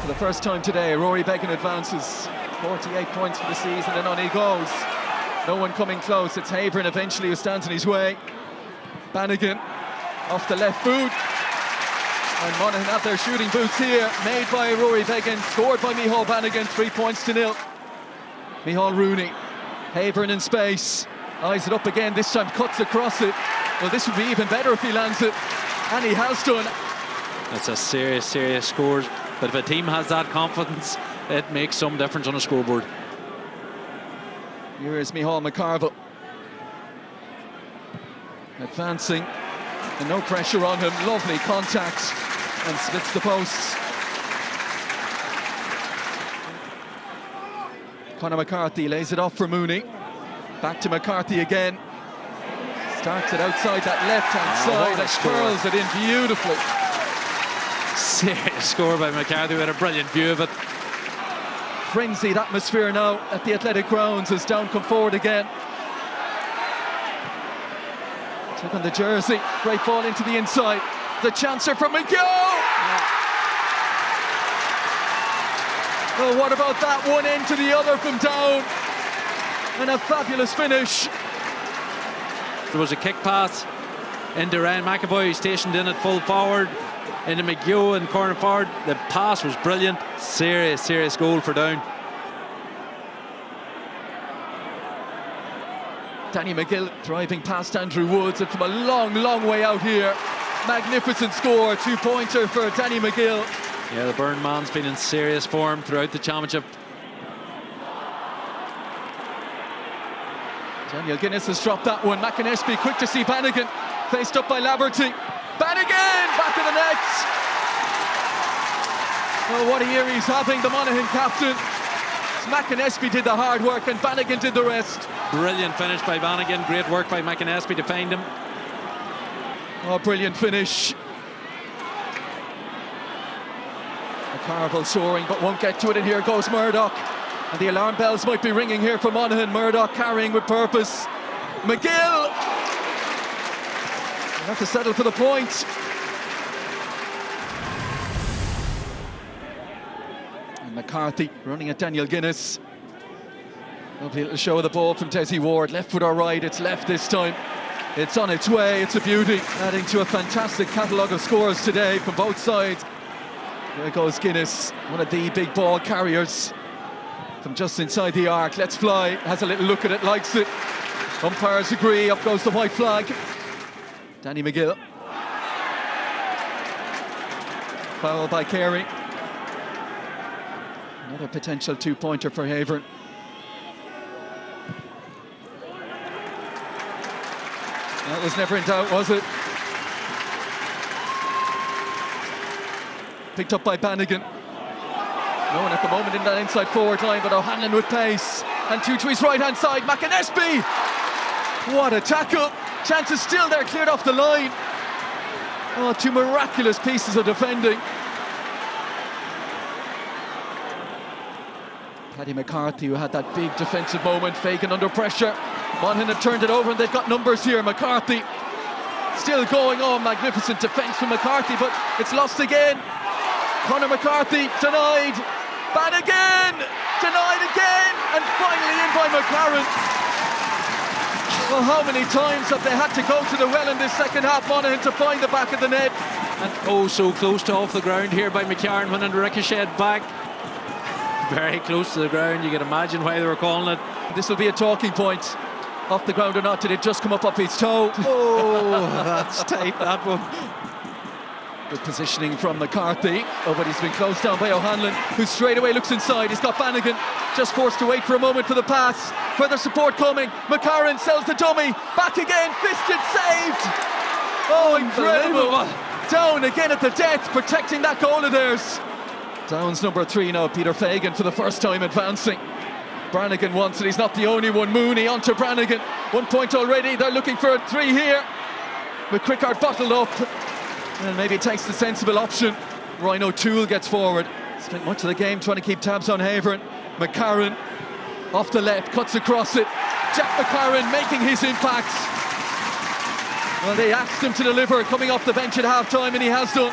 For the first time today, Rory Beggan advances. 48 points for the season, and on he goes. No one coming close. It's Havern eventually who stands in his way. Bannigan off the left boot. And Monaghan have their shooting boots here, made by Rory Beggan, scored by Micheál Bannigan, 3-0. Micheál Rooney, Havern in space, eyes it up again, this time cuts across it. Well, this would be even better if he lands it, and he has done. That's a serious score, but if a team has that confidence, it makes some difference on a scoreboard. Here is Micheál McCarville, advancing, and no pressure on him, lovely contact, and splits the posts. Conor McCarthy lays it off for Mooney. Back to McCarthy again. Starts it outside that left-hand side and curls it in beautifully. Serious score by McCarthy, with a brilliant view of it. Frenzied atmosphere now at the Athletic Grounds as Down come forward again. Took on the jersey, great ball into the inside. The chancer from McGill! Oh, what about that one end to the other from Down? And a fabulous finish. There was a kick pass into Ryan McAvoy, stationed in at full forward, into McGill in corner forward. The pass was brilliant. Serious goal for Down. Danny McGill driving past Andrew Woods, and from a long way out here. Magnificent score, 2-pointer for Danny McGill. Yeah, the Burn man's been in serious form throughout the championship. Daniel Guinness has dropped that one. McInnesby quick to see Bannigan, faced up by Laverty. Bannigan, back of the net. Oh, what a year he's having, the Monaghan captain. McInnesby did the hard work and Bannigan did the rest. Brilliant finish by Bannigan, great work by McInnesby to find him. Oh, brilliant finish. McCarville soaring but won't get to it, and here goes Murdoch. And the alarm bells might be ringing here for Monaghan. Murdoch carrying with purpose. McGill! They have to settle for the point. And McCarthy running at Daniel Guinness. Lovely little show of the ball from Desi Ward. Left foot or right, it's left this time. It's on its way, it's a beauty. Adding to a fantastic catalogue of scores today from both sides. There goes Guinness, one of the big ball carriers. From just inside the arc, let's fly, has a little look at it, likes it. Umpires agree, up goes the white flag. Danny McGill. Foul by Carey. Another potential 2-pointer for Havern. That was never in doubt, was it? Picked up by Bannigan. No one at the moment in that inside forward line, but O'Hanlon with pace. And two to his right-hand side, McInnesby! What a tackle! Chance is still there, cleared off the line. Oh, two miraculous pieces of defending. Paddy McCarthy, who had that big defensive moment, Fagan under pressure. Monaghan have turned it over and they've got numbers here. McCarthy still going on, magnificent defence from McCarthy, but it's lost again. Conor McCarthy denied. Bannigan denied again, and finally in by McLaren. Well, how many times have they had to go to the well in this second half, Monaghan, to find the back of the net? And oh, so close to off the ground here by McCarron when it ricocheted back. Very close to the ground, you can imagine why they were calling it. This will be a talking point. Off the ground or not, did it just come up off his toe? Oh, that's tight, that one. Good positioning from McCarthy. Oh, but he's been closed down by O'Hanlon, who straight away looks inside. He's got Bannigan, just forced to wait for a moment for the pass. Further support coming. McCarron sells the dummy. Back again, fisted, saved. Oh, incredible. Down again at the death, protecting that goal of theirs. Down's number 3 now, Peter Fagan, for the first time advancing. Brannigan wants it, he's not the only one. Mooney onto Brannigan. 1 point already, they're looking for a 3 here. With Crickard bottled up. And maybe it takes the sensible option. Ryan O'Toole gets forward. Spent much of the game trying to keep tabs on Havern. McCarron off the left, cuts across it. Jack McCarron making his impact. Well, they asked him to deliver coming off the bench at half-time, and he has done.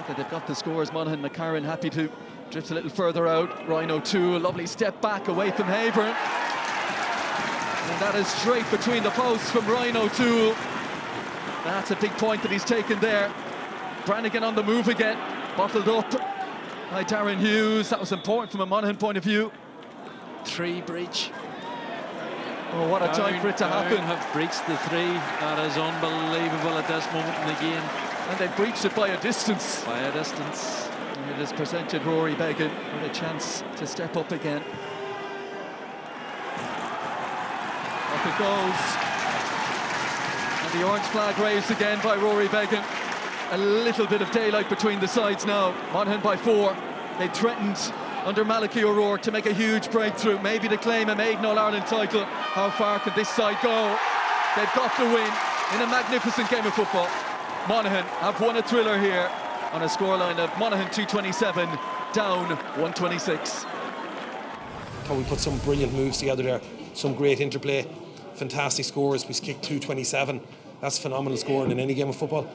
that they've got the scores. Monaghan, McCarran happy to drift a little further out. Ryan O'Toole, a lovely step back away from Havern. And that is straight between the posts from Ryan O'Toole. That's a big point that he's taken there. Brannigan on the move again, bottled up by Darren Hughes. That was important from a Monaghan point of view. 3 breach. Oh, what a time for it to happen. Have breached the 3. That is unbelievable at this moment in the game. And they breached it by a distance. By a distance. And it has presented Rory Beggan with a chance to step up again. Up it goes. And the orange flag raised again by Rory Beggan. A little bit of daylight between the sides now. Monaghan by 4. They threatened under Malachi O'Rourke to make a huge breakthrough, maybe to claim a maiden All-Ireland title. How far can this side go? They've got the win in a magnificent game of football. Monaghan have won a thriller here on a scoreline of Monaghan 227, Down 126. We put some brilliant moves together there, some great interplay, fantastic scores. We kicked 227. That's phenomenal scoring in any game of football.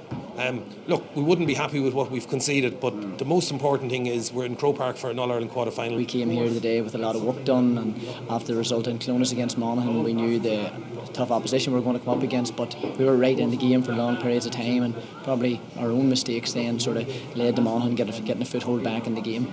Look, we wouldn't be happy with what we've conceded, but the most important thing is we're in Croke Park for an All-Ireland quarter-final. We came here today with a lot of work done, and after the result in Clones against Monaghan, we knew the tough opposition we were going to come up against, but we were right in the game for long periods of time, and probably our own mistakes then sort of led to Monaghan getting a foothold back in the game.